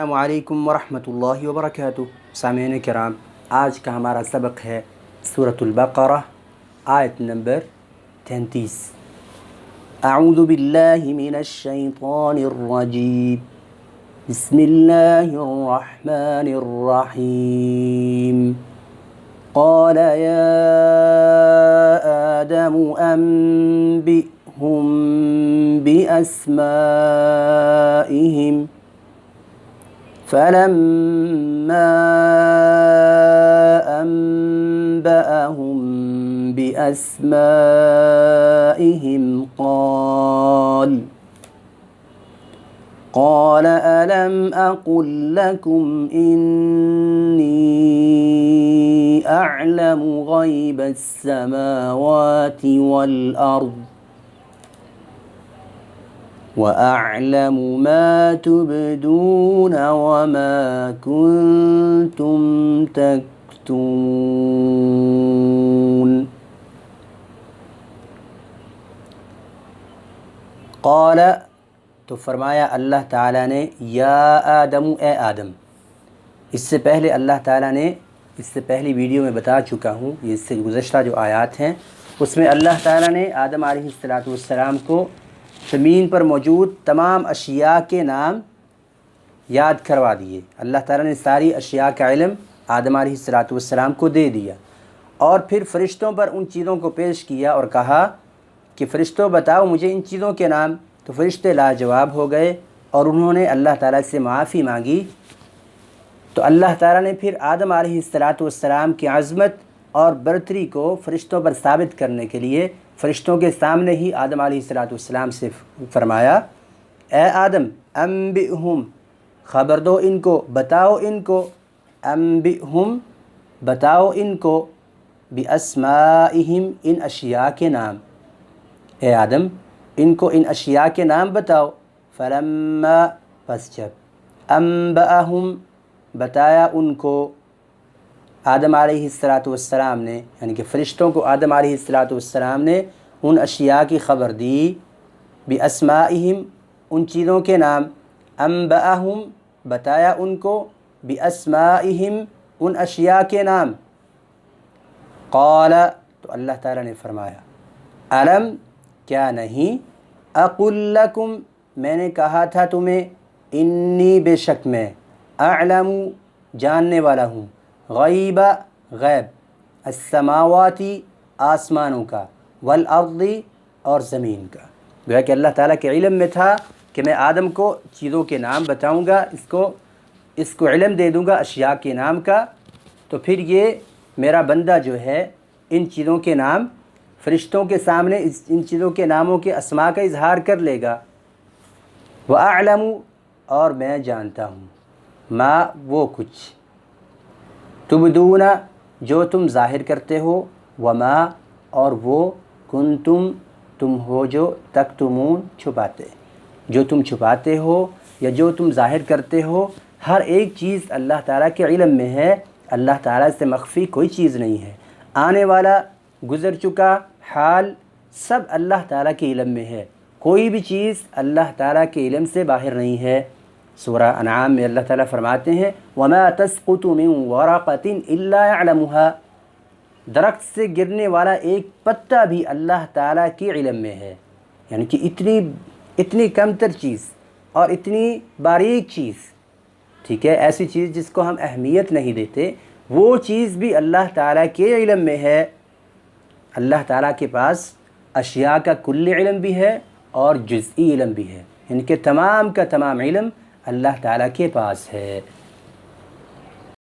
السلام علیکم ورحمۃ اللہ وبرکاتہ۔ سامعین کرام، آج کا ہمارا سبق ہے سورۃ البقرہ، آیت نمبر 33۔ اعوذ باللہ من الشیطان الرجیم، بسم اللہ الرحمن الرحیم۔ قال یا آدم انبئهم بأسمائهم فلما أنبأهم بأسمائهم قال ألم أقل لكم إني أعلم غيب السماوات والأرض وأعلم ما تبدون وما كنتم تكتمون۔ قال، تو فرمایا اللہ تعالیٰ نے، یا آدم، اے آدم۔ اس سے پہلے اللہ تعالیٰ نے، اس سے پہلی ویڈیو میں بتا چکا ہوں، یہ اس سے گزشتہ جو آیات ہیں اس میں اللہ تعالیٰ نے آدم علیہ السلام کو زمین پر موجود تمام اشیاء کے نام یاد کروا دیے۔ اللہ تعالیٰ نے ساری اشیاء کا علم آدم علیہ السلام کو دے دیا، اور پھر فرشتوں پر ان چیزوں کو پیش کیا اور کہا کہ فرشتوں بتاؤ مجھے ان چیزوں کے نام۔ تو فرشتے لاجواب ہو گئے اور انہوں نے اللہ تعالیٰ سے معافی مانگی۔ تو اللہ تعالیٰ نے پھر آدم علیہ السلام کی عظمت اور برتری کو فرشتوں پر ثابت کرنے کے لیے فرشتوں کے سامنے ہی آدم علیہ السلام سے فرمایا، اے آدم انبئہم، خبر دو ان کو، بتاؤ ان کو، انبئہم، بتاؤ ان کو، باسمائہم، ان اشیاء کے نام۔ اے آدم، ان کو ان اشیاء کے نام بتاؤ۔ فلما، پس جب، انبأہم، بتایا ان کو، آدم علیہ السلام نے، یعنی کہ فرشتوں کو آدم علیہ السلام نے ان اشیاء کی خبر دی، باسمائہم، ان چیزوں کے نام، انبأہم، بتایا ان کو، باسمائہم، ان اشیاء کے نام۔ قال، تو اللہ تعالیٰ نے فرمایا، الم، کیا نہیں، اقل لکم، میں نے کہا تھا تمہیں، انی، بے شک میں، اعلم، جاننے والا ہوں، غیب، غیب، السماواتی، آسمانوں کا، والارض، اور زمین کا۔ گویا کہ اللہ تعالیٰ کے علم میں تھا کہ میں آدم کو چیزوں کے نام بتاؤں گا، اس کو علم دے دوں گا اشیاء کے نام کا، تو پھر یہ میرا بندہ جو ہے ان چیزوں کے نام فرشتوں کے سامنے ان چیزوں کے ناموں کے اسماء کا اظہار کر لے گا۔ وَأَعْلَمُ، اور میں جانتا ہوں، ما، وہ کچھ، تبدون، جو تم ظاہر کرتے ہو، وما، اور وہ، کنتم، تم ہو جو، تکتمون، چھپاتے، جو تم چھپاتے ہو یا جو تم ظاہر کرتے ہو، ہر ایک چیز اللہ تعالیٰ کے علم میں ہے۔ اللہ تعالیٰ سے مخفی کوئی چیز نہیں ہے، آنے والا، گزر چکا حال، سب اللہ تعالیٰ کے علم میں ہے، کوئی بھی چیز اللہ تعالیٰ کے علم سے باہر نہیں ہے۔ سورہ انعام میں اللہ تعالیٰ فرماتے ہیں، وَمَا تَسْقُطُ مِن وَرَقَةٍ إِلَّا يَعْلَمُهَا، درخت سے گرنے والا ایک پتا بھی اللہ تعالیٰ کے علم میں ہے، یعنی کہ اتنی کم تر چیز اور اتنی باریک چیز، ٹھیک ہے، ایسی چیز جس کو ہم اہمیت نہیں دیتے، وہ چیز بھی اللہ تعالیٰ کے علم میں ہے۔ اللہ تعالیٰ کے پاس اشیاء کا کل علم بھی ہے اور جزئی علم بھی ہے، یعنی کہ تمام کا تمام علم اللہ تعالیٰ کے پاس ہے۔